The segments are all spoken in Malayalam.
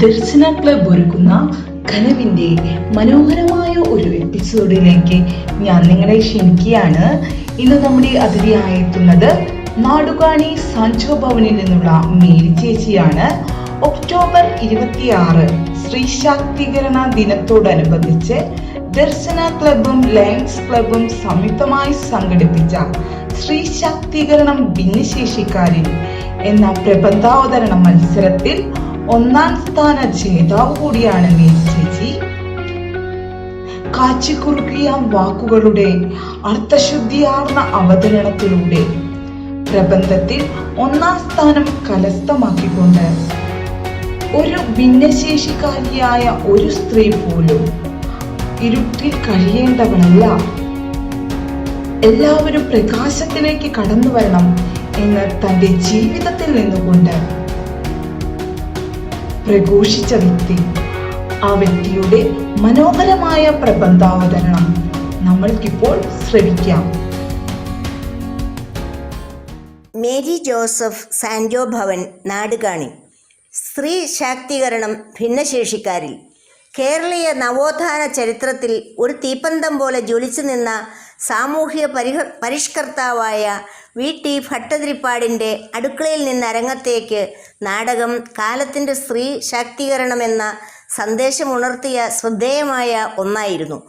ദർശന ക്ലബ് ഒരുക്കുന്ന കനവിന്റെ മനോഹരമായ ഒരു എപ്പിസോഡിലേക്ക് ഞാൻ നിങ്ങളെ ക്ഷണിക്കുകയാണ്. ഇന്ന് നമ്മുടെ അതിഥിയായെത്തുന്നത് നാടുകാണി സാൻജോ ഭവനിൽ നിന്നുള്ള മേരി ചേച്ചിയാണ്. ഒക്ടോബർ 26 സ്ത്രീ ശാക്തീകരണ ദിനത്തോടനുബന്ധിച്ച് ദർശന ക്ലബും ലയൺസ് ക്ലബും സംയുക്തമായി സംഘടിപ്പിച്ച സ്ത്രീ ശാക്തീകരണം ഭിന്നശേഷിക്കാരിൽ എന്ന പ്രബന്ധാവതരണ മത്സരത്തിൽ ഒന്നാം സ്ഥാന ജേതാവ് കൂടിയാണ് മേരി ചേച്ചി. കാച്ചിക്കുറുക്കിയ വാക്കുകളുടെ അർത്ഥശുദ്ധിയാർന്ന അവതരണത്തിലൂടെ പ്രബന്ധത്തിൽ ഒന്നാം സ്ഥാനം കരസ്ഥമാക്കിക്കൊണ്ട് ഒരു ഭിന്നശേഷിക്കാരിയായ ഒരു സ്ത്രീ പോലും ഇരുട്ടിൽ കഴിയേണ്ടവളല്ല, എല്ലാവരും പ്രകാശത്തിലേക്ക് കടന്നു വരണം എന്ന് തന്റെ ജീവിതത്തിൽ നിന്നുകൊണ്ട് പ്രഘോഷിച്ച വ്യക്തി. ആ വ്യക്തിയുടെ മനോഹരമായ പ്രബന്ധാവതരണം നമ്മൾക്കിപ്പോൾ ശ്രവിക്കാം. മേരി ജോസഫ് സാൻജോ ഭവൻ, നാടുകാണി. സ്ത്രീ ശാക്തീകരണം ഭിന്നശേഷിക്കാരിൽ. കേരളീയ നവോത്ഥാന ചരിത്രത്തിൽ ഒരു തീപ്പന്തം പോലെ ജ്വലിച്ചു നിന്ന സാമൂഹിക പരിഷ്കർത്താവായ VT ഭട്ടതിരിപ്പാടിൻ്റെ അടുക്കളയിൽ നിന്ന് അരങ്ങത്തേക്ക് നാടകം കാലത്തിൻ്റെ സ്ത്രീ ശാക്തീകരണം എന്ന സന്ദേശമുണർത്തിയ ശ്രദ്ധേയമായ ഒന്നായിരുന്നു.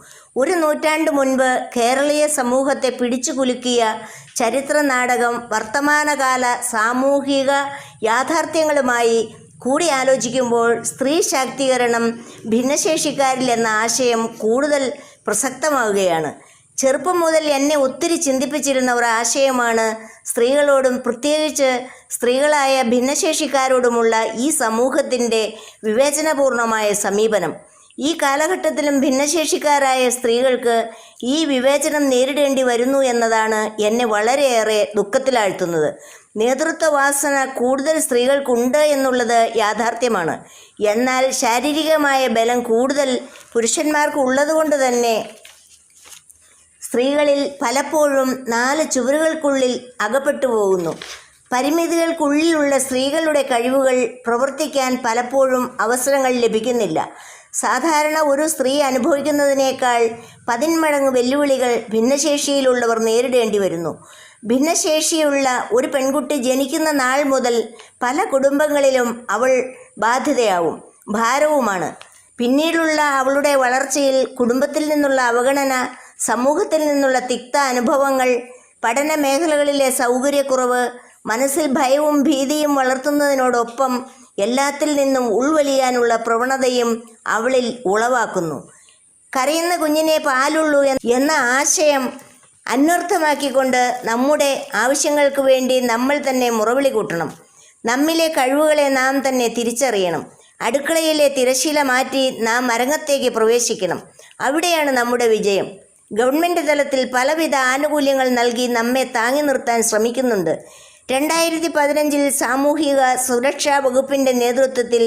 ഒരു നൂറ്റാണ്ട് മുൻപ് കേരളീയ സമൂഹത്തെ പിടിച്ചു കുലുക്കിയ ചരിത്ര നാടകം വർത്തമാനകാല സാമൂഹിക യാഥാർത്ഥ്യങ്ങളുമായി കൂടി ആലോചിക്കുമ്പോൾ സ്ത്രീ ശാക്തീകരണം ഭിന്നശേഷിക്കാരിൽ എന്ന ആശയം കൂടുതൽ പ്രസക്തമാവുകയാണ്. ചെറുപ്പം മുതൽ എന്നെ ഒത്തിരി ചിന്തിപ്പിച്ചിരുന്ന ഒരു ആശയമാണ് സ്ത്രീകളോടും പ്രത്യേകിച്ച് സ്ത്രീകളായ ഭിന്നശേഷിക്കാരോടുമുള്ള ഈ സമൂഹത്തിൻ്റെ വിവേചനപൂർണമായ സമീപനം. ഈ കാലഘട്ടത്തിലും ഭിന്നശേഷിക്കാരായ സ്ത്രീകൾക്ക് ഈ വിവേചനം നേരിടേണ്ടി വരുന്നു എന്നതാണ് എന്നെ വളരെയേറെ ദുഃഖത്തിലാഴ്ത്തുന്നത്. നേതൃത്വ വാസന കൂടുതൽ സ്ത്രീകൾക്കുണ്ട് എന്നുള്ളത് യാഥാർത്ഥ്യമാണ്. എന്നാൽ ശാരീരികമായ ബലം കൂടുതൽ പുരുഷന്മാർക്ക് ഉള്ളതുകൊണ്ട് തന്നെ സ്ത്രീകളിൽ പലപ്പോഴും 4 ചുവരുകൾക്കുള്ളിൽ അകപ്പെട്ടു പോകുന്നു. പരിമിതികൾക്കുള്ളിലുള്ള സ്ത്രീകളുടെ കഴിവുകൾ പ്രവർത്തിക്കാൻ പലപ്പോഴും അവസരങ്ങൾ ലഭിക്കുന്നില്ല. സാധാരണ ഒരു സ്ത്രീ അനുഭവിക്കുന്നതിനേക്കാൾ 10 മടങ്ങ് വെല്ലുവിളികൾ ഭിന്നശേഷിയിലുള്ളവർ നേരിടേണ്ടി വരുന്നു. ഭിന്നശേഷിയുള്ള ഒരു പെൺകുട്ടി ജനിക്കുന്ന നാൾ മുതൽ പല കുടുംബങ്ങളിലും അവൾ ബാധ്യതയാവും, ഭാരവുമാണ്. പിന്നീടുള്ള അവളുടെ വളർച്ചയിൽ കുടുംബത്തിൽ നിന്നുള്ള അവഗണന, സമൂഹത്തിൽ നിന്നുള്ള തിക്ത അനുഭവങ്ങൾ, പഠന മേഖലകളിലെ സൗകര്യക്കുറവ്, മനസ്സിൽ ഭയവും ഭീതിയും വളർത്തുന്നതിനോടൊപ്പം എല്ലാത്തിൽ നിന്നും ഉൾവലിയാനുള്ള പ്രവണതയും അവളിൽ ഉളവാക്കുന്നു. കരയുന്ന കുഞ്ഞിനെ പാലുള്ളൂ എന്ന ആശയം അന്വർത്ഥമാക്കിക്കൊണ്ട് നമ്മുടെ ആവശ്യങ്ങൾക്ക് വേണ്ടി നമ്മൾ തന്നെ മുറവിളി കൂട്ടണം. നമ്മിലെ കഴിവുകളെ നാം തന്നെ തിരിച്ചറിയണം. അടുക്കളയിലെ തിരശീല മാറ്റി നാം അരങ്ങത്തേക്ക് പ്രവേശിക്കണം. അവിടെയാണ് നമ്മുടെ വിജയം. ഗവൺമെൻറ് തലത്തിൽ പലവിധ ആനുകൂല്യങ്ങൾ നൽകി നമ്മെ താങ്ങി നിർത്താൻ ശ്രമിക്കുന്നുണ്ട്. 2015 സാമൂഹിക സുരക്ഷാ വകുപ്പിൻ്റെ നേതൃത്വത്തിൽ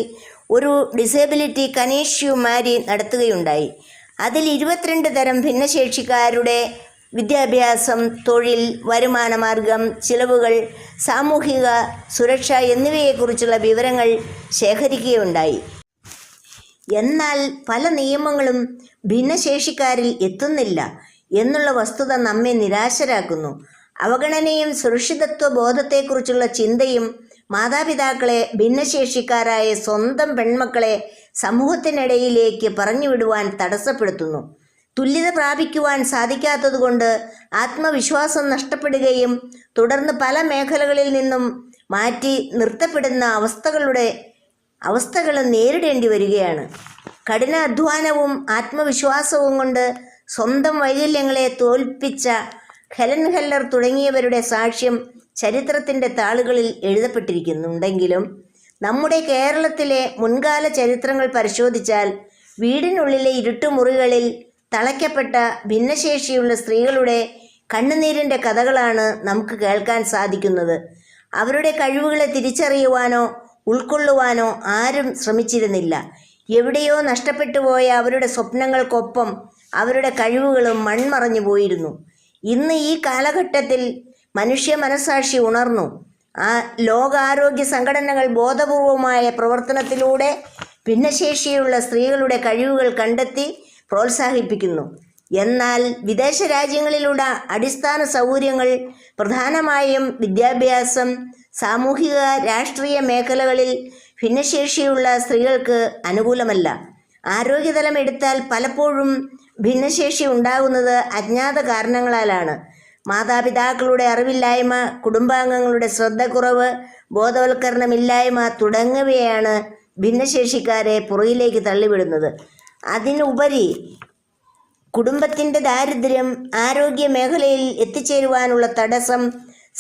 ഒരു ഡിസേബിലിറ്റി കനീഷ്യൂമാരി നടത്തുകയുണ്ടായി. അതിൽ 22 തരം ഭിന്നശേഷിക്കാരുടെ വിദ്യാഭ്യാസം, തൊഴിൽ, വരുമാനമാർഗം, ചിലവുകൾ, സാമൂഹിക സുരക്ഷ എന്നിവയെക്കുറിച്ചുള്ള വിവരങ്ങൾ ശേഖരിക്കുകയുണ്ടായി. എന്നാൽ പല നിയമങ്ങളും ഭിന്നശേഷിക്കാരിൽ എത്തുന്നില്ല എന്നുള്ള വസ്തുത നമ്മെ നിരാശരാക്കുന്നു. അവഗണനയും സുരക്ഷിതത്വ ബോധത്തെക്കുറിച്ചുള്ള ചിന്തയും മാതാപിതാക്കളെ ഭിന്നശേഷിക്കാരായ സ്വന്തം പെൺമക്കളെ സമൂഹത്തിനിടയിലേക്ക് പറഞ്ഞുവിടുവാൻ തടസ്സപ്പെടുത്തുന്നു. തുല്യത പ്രാപിക്കുവാൻ സാധിക്കാത്തതുകൊണ്ട് ആത്മവിശ്വാസം നഷ്ടപ്പെടുകയും തുടർന്ന് പല മേഖലകളിൽ നിന്നും മാറ്റി നിർത്തപ്പെടുന്ന അവസ്ഥകൾ നേരിടേണ്ടി വരികയാണ്. കഠിന അധ്വാനവും ആത്മവിശ്വാസവും കൊണ്ട് സ്വന്തം വൈകല്യങ്ങളെ തോൽപ്പിച്ച ഹെലൻ കെല്ലർ തുടങ്ങിയവരുടെ സാക്ഷ്യം ചരിത്രത്തിൻ്റെ താളുകളിൽ എഴുതപ്പെട്ടിരിക്കുന്നുണ്ടെങ്കിലും നമ്മുടെ കേരളത്തിലെ മുൻകാല ചരിത്രങ്ങൾ പരിശോധിച്ചാൽ വീടിനുള്ളിലെ ഇരുട്ടുമുറികളിൽ തളയ്ക്കപ്പെട്ട ഭിന്നശേഷിയുള്ള സ്ത്രീകളുടെ കണ്ണുനീരിൻ്റെ കഥകളാണ് നമുക്ക് കേൾക്കാൻ സാധിക്കുന്നത്. അവരുടെ കഴിവുകളെ തിരിച്ചറിയുവാനോ ഉൾക്കൊള്ളുവാനോ ആരും ശ്രമിച്ചിരുന്നില്ല. എവിടെയോ നഷ്ടപ്പെട്ടു പോയ അവരുടെ സ്വപ്നങ്ങൾക്കൊപ്പം അവരുടെ കഴിവുകളും മൺമറഞ്ഞു പോയിരുന്നു. ഇന്ന് ഈ കാലഘട്ടത്തിൽ മനുഷ്യ മനസാക്ഷി ഉണർന്നു. ലോകാരോഗ്യ സംഘടനകൾ ബോധപൂർവമായ പ്രവർത്തനത്തിലൂടെ ഭിന്നശേഷിയുള്ള സ്ത്രീകളുടെ കഴിവുകൾ കണ്ടെത്തി പ്രോത്സാഹിപ്പിക്കുന്നു. എന്നാൽ വിദേശ രാജ്യങ്ങളിലുള്ള അടിസ്ഥാന സൗകര്യങ്ങൾ പ്രധാനമായും വിദ്യാഭ്യാസം, സാമൂഹിക രാഷ്ട്രീയ മേഖലകളിൽ ഭിന്നശേഷിയുള്ള സ്ത്രീകൾക്ക് അനുകൂലമല്ല. ആരോഗ്യതലം എടുത്താൽ പലപ്പോഴും ഭിന്നശേഷി ഉണ്ടാകുന്നത് അജ്ഞാത കാരണങ്ങളാലാണ്. മാതാപിതാക്കളുടെ അറിവില്ലായ്മ, കുടുംബാംഗങ്ങളുടെ ശ്രദ്ധക്കുറവ്, ബോധവൽക്കരണമില്ലായ്മ തുടങ്ങിയവയാണ് ഭിന്നശേഷിക്കാരെ പുറകിലേക്ക് തള്ളിവിടുന്നത്. അതിനുപരി കുടുംബത്തിൻ്റെ ദാരിദ്ര്യം, ആരോഗ്യ മേഖലയിൽ എത്തിച്ചേരുവാനുള്ള തടസ്സം,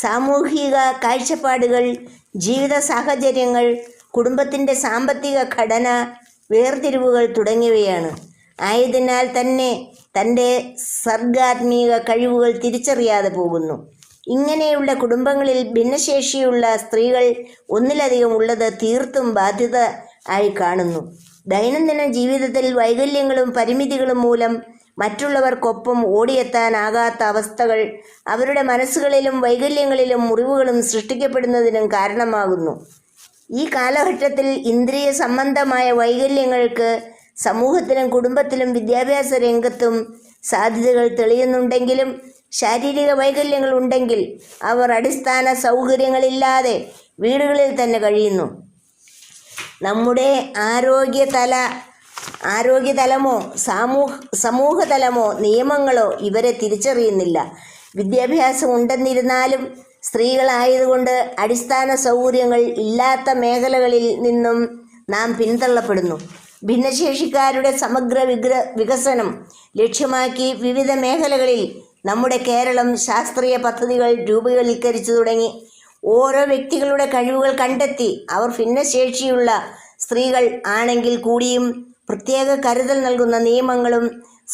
സാമൂഹിക കാഴ്ചപ്പാടുകൾ, ജീവിത സാഹചര്യങ്ങൾ, കുടുംബത്തിൻ്റെ സാമ്പത്തിക ഘടന, വേർതിരിവുകൾ തുടങ്ങിയവയാണ്. ആയതിനാൽ തന്നെ തൻ്റെ സർഗാത്മീക കഴിവുകൾ തിരിച്ചറിയാതെ പോകുന്നു. ഇങ്ങനെയുള്ള കുടുംബങ്ങളിൽ ഭിന്നശേഷിയുള്ള സ്ത്രീകൾ ഒന്നിലധികം ഉള്ളത് തീർത്തും ബാധ്യത ആയി കാണുന്നു. ദൈനംദിന ജീവിതത്തിൽ വൈകല്യങ്ങളും പരിമിതികളും മൂലം മറ്റുള്ളവർക്കൊപ്പം ഓടിയെത്താനാകാത്ത അവസ്ഥകൾ അവരുടെ മനസ്സുകളിലും വൈകല്യങ്ങളിലും മുറിവുകളും സൃഷ്ടിക്കപ്പെടുന്നതിനും കാരണമാകുന്നു. ഈ കാലഘട്ടത്തിൽ ഇന്ദ്രിയ സംബന്ധമായ വൈകല്യങ്ങൾക്ക് സമൂഹത്തിലും കുടുംബത്തിലും വിദ്യാഭ്യാസ രംഗത്തും സാധ്യതകൾ തെളിയുന്നുണ്ടെങ്കിലും ശാരീരിക വൈകല്യങ്ങൾ ഉണ്ടെങ്കിൽ അവർ അടിസ്ഥാന സൗകര്യങ്ങളില്ലാതെ വീടുകളിൽ തന്നെ കഴിയുന്നു. നമ്മുടെ ആരോഗ്യതലമോ സമൂഹതലമോ നിയമങ്ങളോ ഇവരെ തിരിച്ചറിയുന്നില്ല. വിദ്യാഭ്യാസം ഉണ്ടെന്നിരുന്നാലും സ്ത്രീകളായതുകൊണ്ട് അടിസ്ഥാന സൗകര്യങ്ങൾ ഇല്ലാത്ത മേഖലകളിൽ നിന്നും നാം പിന്തള്ളപ്പെടുന്നു. ഭിന്നശേഷിക്കാരുടെ സമഗ്ര വികസനം ലക്ഷ്യമാക്കി വിവിധ മേഖലകളിൽ നമ്മുടെ കേരളം ശാസ്ത്രീയ പദ്ധതികൾ രൂപവൽക്കരിച്ചു തുടങ്ങി. ഓരോ വ്യക്തികളുടെ കഴിവുകൾ കണ്ടെത്തി അവർ ഭിന്നശേഷിയുള്ള സ്ത്രീകൾ ആണെങ്കിൽ കൂടിയും പ്രത്യേക കരുതൽ നൽകുന്ന നിയമങ്ങളും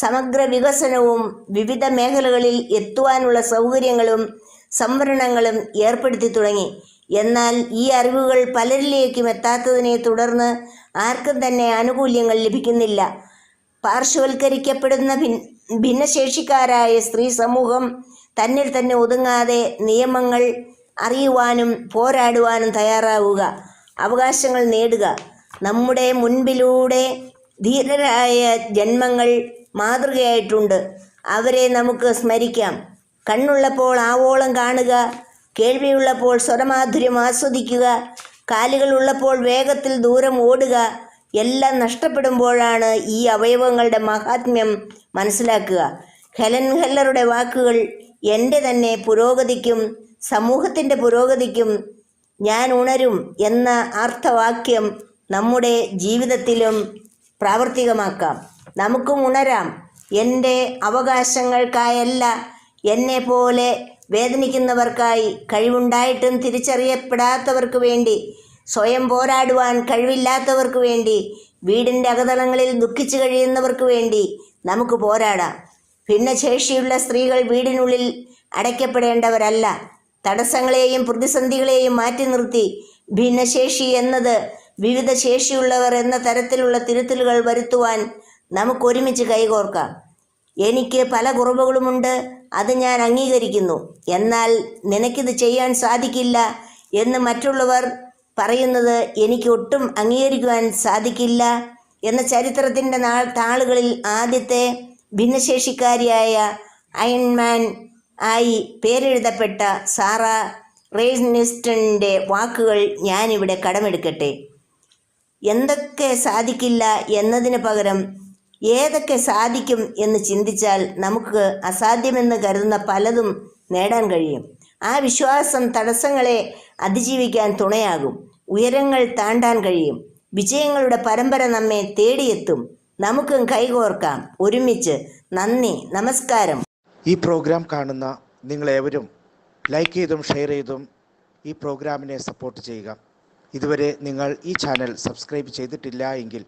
സമഗ്ര വികസനവും വിവിധ മേഖലകളിൽ എത്തുവാനുള്ള സൗകര്യങ്ങളും സംവരണങ്ങളും ഏർപ്പെടുത്തി തുടങ്ങി. എന്നാൽ ഈ അറിവുകൾ പലരിലേക്കും എത്താത്തതിനെ തുടർന്ന് ആർക്കും തന്നെ ആനുകൂല്യങ്ങൾ ലഭിക്കുന്നില്ല. പാർശ്വവൽക്കരിക്കപ്പെടുന്ന ഭിന്നശേഷിക്കാരായ സ്ത്രീ സമൂഹം തന്നിൽ തന്നെ ഒതുങ്ങാതെ നിയമങ്ങൾ അറിയുവാനും പോരാടുവാനും തയ്യാറാവുക, അവകാശങ്ങൾ നേടുക. നമ്മുടെ മുൻപിലൂടെ ധീരരായ ജന്മങ്ങൾ മാതൃകയായിട്ടുണ്ട്. അവരെ നമുക്ക് സ്മരിക്കാം. കണ്ണുള്ളപ്പോൾ ആവോളം കാണുക, കേൾവിയുള്ളപ്പോൾ സ്വരമാധുര്യം ആസ്വദിക്കുക, കാലുകളുള്ളപ്പോൾ വേഗത്തിൽ ദൂരം ഓടുക. എല്ലാം നഷ്ടപ്പെടുമ്പോഴാണ് ഈ അവയവങ്ങളുടെ മഹാത്മ്യം മനസ്സിലാക്കുക. ഹെലൻ കെല്ലറുടെ വാക്കുകൾ എൻ്റെ തന്നെ പുരോഗതിക്കും സമൂഹത്തിൻ്റെ പുരോഗതിക്കും ഞാൻ ഉണരും എന്ന അർത്ഥവാക്യം നമ്മുടെ ജീവിതത്തിലും പ്രാവർത്തികമാക്കാം. നമുക്കും ഉണരാം. എൻ്റെ അവകാശങ്ങൾക്കായല്ല, എന്നെ പോലെ വേദനിക്കുന്നവർക്കായി, കഴിവുണ്ടായിട്ടും തിരിച്ചറിയപ്പെടാത്തവർക്ക് വേണ്ടി, സ്വയം പോരാടുവാൻ കഴിവില്ലാത്തവർക്ക് വേണ്ടി, വീടിൻ്റെ അകതളങ്ങളിൽ ദുഃഖിച്ചു കഴിയുന്നവർക്ക് വേണ്ടി നമുക്ക് പോരാടാം. ഭിന്നശേഷിയുള്ള സ്ത്രീകൾ വീടിനുള്ളിൽ അടയ്ക്കപ്പെടേണ്ടവരല്ല. തടസ്സങ്ങളെയും പ്രതിസന്ധികളെയും മാറ്റി നിർത്തി ഭിന്നശേഷി എന്നത് വിവിധ ശേഷിയുള്ളവർ എന്ന തരത്തിലുള്ള തിരുത്തലുകൾ വരുത്തുവാൻ നമുക്കൊരുമിച്ച് കൈകോർക്കാം. എനിക്ക് പല കുറവുകളുമുണ്ട്, അത് ഞാൻ അംഗീകരിക്കുന്നു. എന്നാൽ നിനക്കിത് ചെയ്യാൻ സാധിക്കില്ല എന്ന് മറ്റുള്ളവർ പറയുന്നത് എനിക്ക് ഒട്ടും അംഗീകരിക്കുവാൻ സാധിക്കില്ല എന്ന ചരിത്രത്തിൻ്റെ താളുകളിൽ ആദ്യത്തെ ഭിന്നശേഷിക്കാരിയായ അയൺമാൻ ആയി പേരെഴുതപ്പെട്ട സാറ റെയ്നിസ്റ്റണിൻ്റെ വാക്കുകൾ ഞാനിവിടെ കടമെടുക്കട്ടെ. എന്തൊക്കെ സാധിക്കില്ല എന്നതിന് പകരം ഏതൊക്കെ സാധിക്കും എന്ന് ചിന്തിച്ചാൽ നമുക്ക് അസാധ്യമെന്ന് കരുതുന്ന പലതും നേടാൻ കഴിയും. ആ വിശ്വാസം തടസ്സങ്ങളെ അതിജീവിക്കാൻ തുണയാകും. ഉയരങ്ങൾ താണ്ടാൻ കഴിയും. വിജയങ്ങളുടെ പരമ്പര നമ്മെ തേടിയെത്തും. നമുക്കും കൈകോർക്കാം ഒരുമിച്ച്. നന്ദി, നമസ്കാരം. ഈ പ്രോഗ്രാം കാണുന്ന നിങ്ങളേവരും ലൈക്ക് ചെയ്തും ഷെയർ ചെയ്തും ഈ പ്രോഗ്രാമിനെ സപ്പോർട്ട് ചെയ്യുക. ഇതുവരെ നിങ്ങൾ ഈ ചാനൽ സബ്സ്ക്രൈബ് ചെയ്തിട്ടില്ല എങ്കിൽ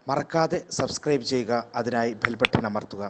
മറക്കാതെ സബ്സ്ക്രൈബ് ചെയ്യുക. അതിനായി ബെൽ ബട്ടൺ അമർത്തുക.